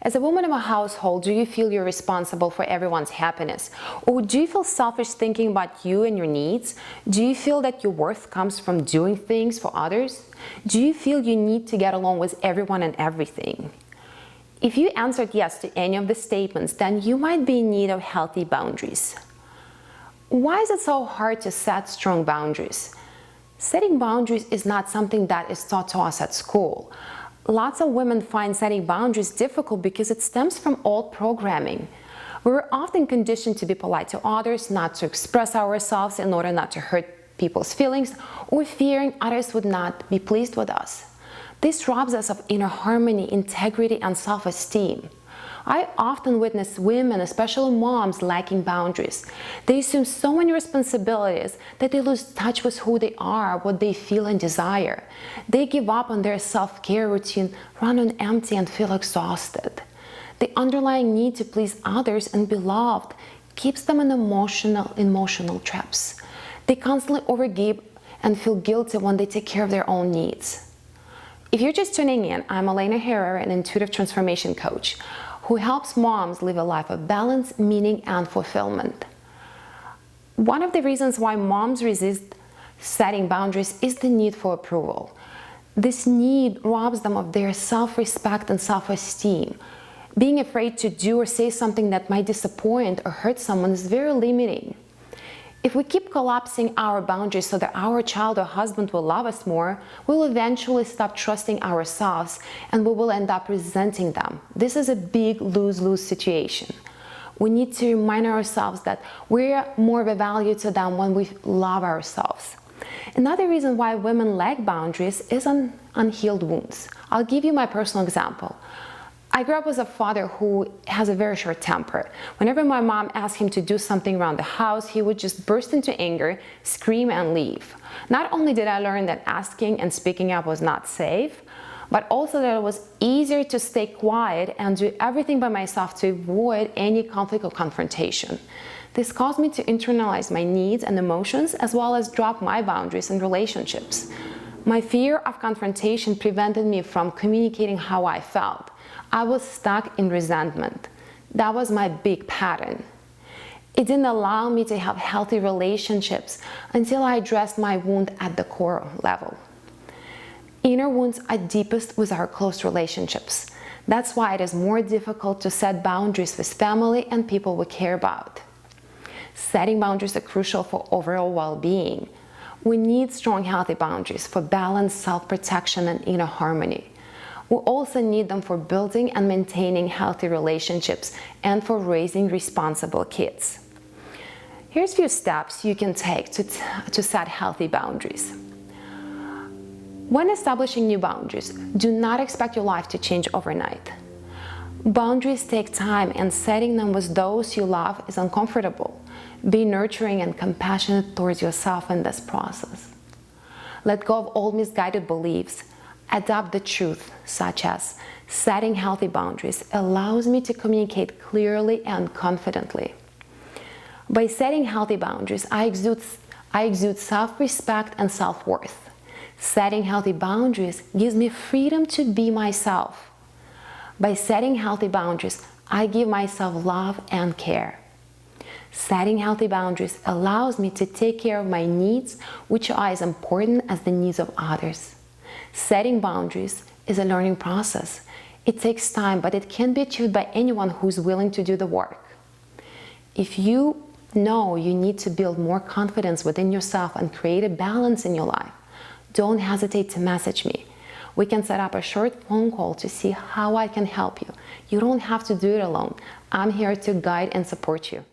As a woman of a household, do you feel you're responsible for everyone's happiness? Or do you feel selfish thinking about you and your needs? Do you feel that your worth comes from doing things for others? Do you feel you need to get along with everyone and everything? If you answered yes to any of the statements, then you might be in need of healthy boundaries. Why is it so hard to set strong boundaries? Setting boundaries is not something that is taught to us at school. Lots of women find setting boundaries difficult because it stems from old programming. We were often conditioned to be polite to others, not to express ourselves in order not to hurt people's feelings, or fearing others would not be pleased with us. This robs us of inner harmony, integrity, and self-esteem. I often witness women, especially moms, lacking boundaries. They assume so many responsibilities that they lose touch with who they are, what they feel and desire. They give up on their self-care routine, run on empty, and feel exhausted. The underlying need to please others and be loved keeps them in emotional traps. They constantly overgive and feel guilty when they take care of their own needs. If you're just tuning in, I'm Elena Herrera, an intuitive transformation coach who helps moms live a life of balance, meaning, and fulfillment. One of the reasons why moms resist setting boundaries is the need for approval. This need robs them of their self-respect and self-esteem. Being afraid to do or say something that might disappoint or hurt someone is very limiting. If we keep collapsing our boundaries so that our child or husband will love us more, we will eventually stop trusting ourselves and we will end up resenting them. This is a big lose-lose situation. We need to remind ourselves that we're more of a value to them when we love ourselves. Another reason why women lack boundaries is unhealed wounds. I'll give you my personal example. I grew up with a father who has a very short temper. Whenever my mom asked him to do something around the house, he would just burst into anger, scream, and leave. Not only did I learn that asking and speaking up was not safe, but also that it was easier to stay quiet and do everything by myself to avoid any conflict or confrontation. This caused me to internalize my needs and emotions as well as drop my boundaries in relationships. My fear of confrontation prevented me from communicating how I felt. I was stuck in resentment. That was my big pattern. It didn't allow me to have healthy relationships until I addressed my wound at the core level. Inner wounds are deepest with our close relationships. That's why it is more difficult to set boundaries with family and people we care about. Setting boundaries are crucial for overall well-being. We need strong, healthy boundaries for balance, self-protection, and inner harmony. We also need them for building and maintaining healthy relationships and for raising responsible kids. Here's a few steps you can take to set healthy boundaries. When establishing new boundaries, do not expect your life to change overnight. Boundaries take time, and setting them with those you love is uncomfortable. Be nurturing and compassionate towards yourself in this process. Let go of old misguided beliefs. Adopt the truth, such as setting healthy boundaries allows me to communicate clearly and confidently. By setting healthy boundaries, I exude self-respect and self-worth. Setting healthy boundaries gives me freedom to be myself. By setting healthy boundaries, I give myself love and care. Setting healthy boundaries allows me to take care of my needs, which are as important as the needs of others. Setting boundaries is a learning process. It takes time, but it can be achieved by anyone who's willing to do the work. If you know you need to build more confidence within yourself and create a balance in your life, don't hesitate to message me. We can set up a short phone call to see how I can help you. You don't have to do it alone. I'm here to guide and support you.